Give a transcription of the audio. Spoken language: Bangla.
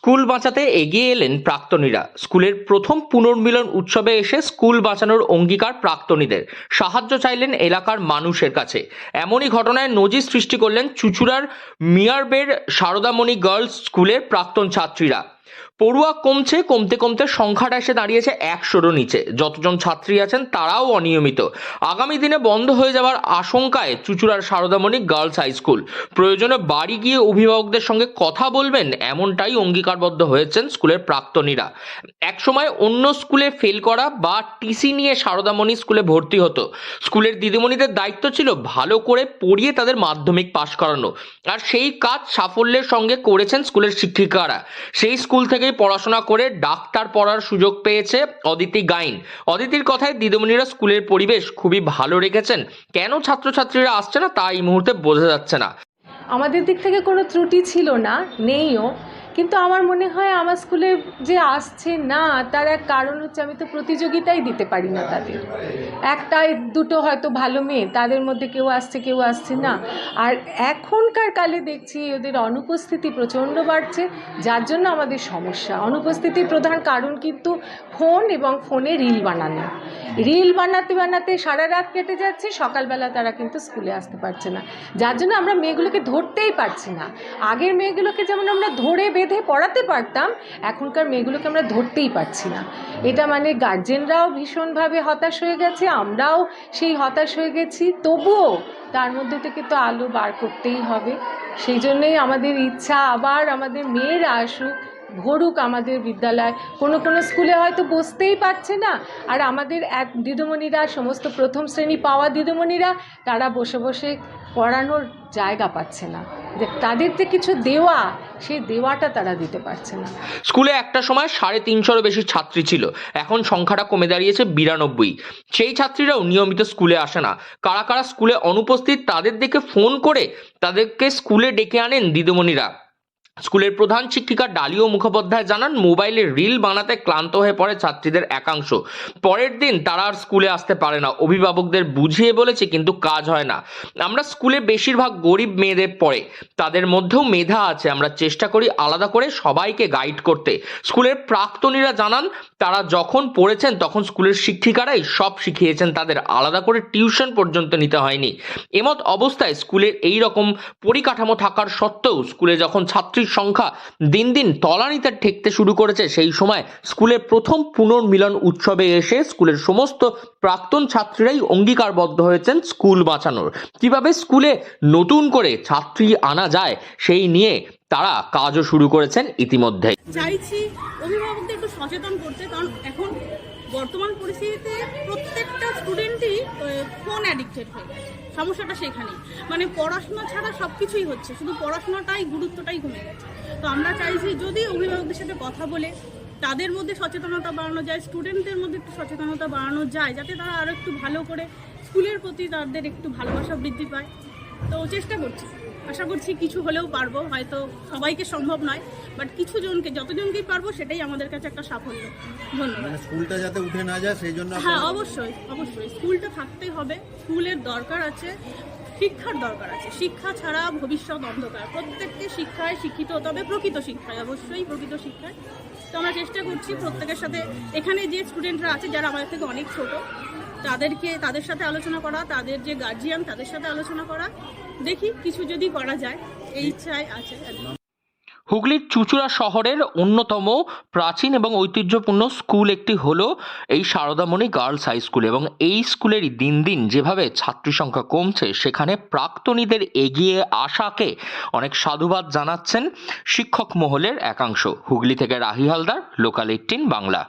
স্কুল বাঁচাতে এগিয়ে এলেন প্রাক্তনীরা। স্কুলের প্রথম পুনর্মিলন উৎসবে এসে স্কুল বাঁচানোর অঙ্গীকার প্রাক্তনীদের। সাহায্য চাইলেন এলাকার মানুষের কাছে। এমনই ঘটনায় নজির সৃষ্টি করলেন চুঁচুড়ার মিয়ারবের সারদামণি গার্লস স্কুলের প্রাক্তন ছাত্রীরা। পড়ুয়া কমতে কমতে সংখ্যাটা এসে দাঁড়িয়েছে 100-রও নিচে। যতজন ছাত্রী আছেন তারাও অনিয়মিত। আগামী দিনে বন্ধ হয়ে যাওয়ার আশঙ্কায় চুঁচুড়ার সারদামণি গার্লস হাই স্কুল। প্রয়োজনে বাড়ি গিয়ে অভিভাবকদের সঙ্গে কথা বলবেন, এমনটাই অঙ্গীকারবদ্ধ হয়েছেন স্কুলের প্রাক্তনীরা। একসময় অন্য স্কুলে ফেল করা বা টিসি নিয়ে সারদামণি স্কুলে ভর্তি হতো। স্কুলের দিদিমণিদের দায়িত্ব ছিল ভালো করে পড়িয়ে তাদের মাধ্যমিক পাশ করানো, আর সেই কাজ সাফল্যের সঙ্গে করেছেন স্কুলের শিক্ষিকারা। সেই স্কুল থেকেই পড়াশোনা করে ডাক্তার পড়ার সুযোগ পেয়েছে অদিতি গাইন। অদিতির কথায় দিদিমণিরা স্কুলের পরিবেশ খুবই ভালো রেখেছেন। কেন ছাত্রছাত্রীরা আসছে না তা এই মুহূর্তে বোঝা যাচ্ছে না। আমাদের দিক থেকে কোনো ত্রুটি ছিল না, নেইও, কিন্তু আমার মনে হয় আমার স্কুলে যে আসছে না তার এক কারণ হচ্ছে আমি তো প্রতিযোগিতাই দিতে পারি না তাদের। একটা দুটো হয়তো ভালো মেয়ে, তাদের মধ্যে কেউ আসছে না। আর এখনকার কালে দেখছি ওদের অনুপস্থিতি প্রচণ্ড বাড়ছে, যার জন্য আমাদের সমস্যা। অনুপস্থিতির প্রধান কারণ কিন্তু ফোন এবং ফোনে রিল বানানো। রিল বানাতে সারা রাত কেটে যাচ্ছে, সকালবেলা তারা কিন্তু স্কুলে আসতে পারছে না, যার জন্য আমরা মেয়েগুলোকে ধরতেই পারছি না। আগের মেয়েগুলোকে যেমন আমরা ধরে বেঁধে পড়াতে পারতাম, এখনকার মেয়েগুলোকে আমরা ধরতেই পারছি না। এটা মানে গার্জেনরাও ভীষণভাবে হতাশ হয়ে গেছে, আমরাও সেই হতাশ হয়ে গেছি। তবুও তার মধ্যে থেকে তো আলো বার করতেই হবে। সেই জন্যই আমাদের ইচ্ছা আবার আমাদের মেয়েরা আসুক, ভরুক আমাদের বিদ্যালয়। কোনো স্কুলে হয়তো বসতেই পারছে না, আর আমাদের এক দিদিমণিরা, সমস্ত প্রথম শ্রেণী পাওয়া দিদিমণিরা, তারা বসে বসে পড়ানোর জায়গা পাচ্ছে না। যে তাদের যে কিছু দেওয়া, সেই দেওয়াটা তারা দিতে পারছে না। স্কুলে একটা সময় 350-রও বেশি ছাত্রী ছিল, এখন সংখ্যাটা কমে দাঁড়িয়েছে 92। সেই ছাত্রীরাও নিয়মিত স্কুলে আসে না। কারা কারা স্কুলে অনুপস্থিত তাদের দেখে ফোন করে তাদেরকে স্কুলে ডেকে আনেন দিদিমণিরা। স্কুলের প্রধান শিক্ষিকা ডালিও মুখোপাধ্যায় জানান, মোবাইলে রিল বানাতে ক্লান্ত হয়ে পড়ে ছাত্রীদের একাংশ। পরের দিন তারা আর স্কুলে আসতে পারে না। অভিভাবকদের বুঝিয়ে বলেছে, কিন্তু কাজ হয় না। আমরা স্কুলে বেশিরভাগ গরিব মেয়েদের পড়ে, তাদের মধ্যেও মেধা আছে। আমরা চেষ্টা করি আলাদা করে সবাইকে গাইড করতে। স্কুলের প্রাক্তনীরা জানান, তারা যখন পড়েছেন তখন স্কুলের শিক্ষিকারাই সব শিখিয়েছেন তাদের, আলাদা করে টিউশন পর্যন্ত নিতে হয়নি। এমত অবস্থায় স্কুলের এই রকম পরিকাঠামো থাকার সত্ত্বেও স্কুলে যখন ছাত্রীর সংখ্যা দিন দিন তলানিতে ঠেকতে শুরু করেছে, সেই সময় স্কুলের প্রথম পুনর্মিলন উৎসবে এসে স্কুলের সমস্ত প্রাক্তন ছাত্রীরাই অঙ্গীকারবদ্ধ হয়েছেন স্কুল বাঁচানোর। কিভাবে স্কুলে নতুন করে ছাত্রী আনা যায় সেই নিয়ে তারা কাজও শুরু করেছেন ইতিমধ্যে। চাইছি অভিভাবকদের একটু সচেতন করতে, কারণ এখন বর্তমান পরিস্থিতিতে প্রত্যেকটা স্টুডেন্টই ফোন অ্যাডিক্টেড হয়ে গেছে। সমস্যাটা সেখানেই, মানে পড়াশোনা ছাড়া সব কিছুই হচ্ছে, শুধু পড়াশোনাটাই গুরুত্বটাই কমে গেছে। তো আমরা চাইছি যদি অভিভাবকদের সাথে কথা বলে তাদের মধ্যে সচেতনতা বাড়ানো যায়, স্টুডেন্টদের মধ্যে একটু সচেতনতা বাড়ানো যায়, যাতে তারা আরও একটু ভালো করে স্কুলের প্রতি তাদের একটু ভালোবাসা বৃদ্ধি পায়। তো চেষ্টা করছি, আশা করছি কিছু হলেও পারবো। হয়তো সবাইকে সম্ভব নয়, বাট কিছু জনকে, যতজনকেই পারবো সেটাই আমাদের কাছে একটা সাফল্য। ধন্যবাদ। মানে স্কুলটা যাতে উঠে না যায় সেই জন্য। হ্যাঁ, অবশ্যই স্কুলটা থাকতেই হবে। স্কুলের দরকার আছে, শিক্ষার দরকার আছে। শিক্ষা ছাড়া ভবিষ্যৎ অন্ধকার। প্রত্যেককে শিক্ষায় শিক্ষিত হতে হবে, প্রকৃত শিক্ষায়, অবশ্যই প্রকৃত শিক্ষায়। তো আমরা চেষ্টা করছি প্রত্যেকের সাথে, এখানে যে স্টুডেন্টরা আছে যারা আমাদের থেকে অনেক ছোট, তাদের সাথে আলোচনা করা, তাদের যে গার্জিয়ান তাদের সাথে আলোচনা করা, দেখি কিছু যদি করা যায়, এই ইচ্ছায় আছে। হুগলির চুঁচুড়া শহরের অন্যতম প্রাচীন এবং ঐতিহ্যপূর্ণ স্কুল একটি হলো এই সারদামণি গার্লস হাই স্কুল, এবং এই স্কুলেরই দিন দিন যেভাবে ছাত্রী সংখ্যা কমছে, সেখানে প্রাক্তনীদের এগিয়ে আসাকে অনেক সাধুবাদ জানাচ্ছেন শিক্ষক মহলের একাংশ। হুগলি থেকে রাহি হালদার, লোকাল 18 বাংলা।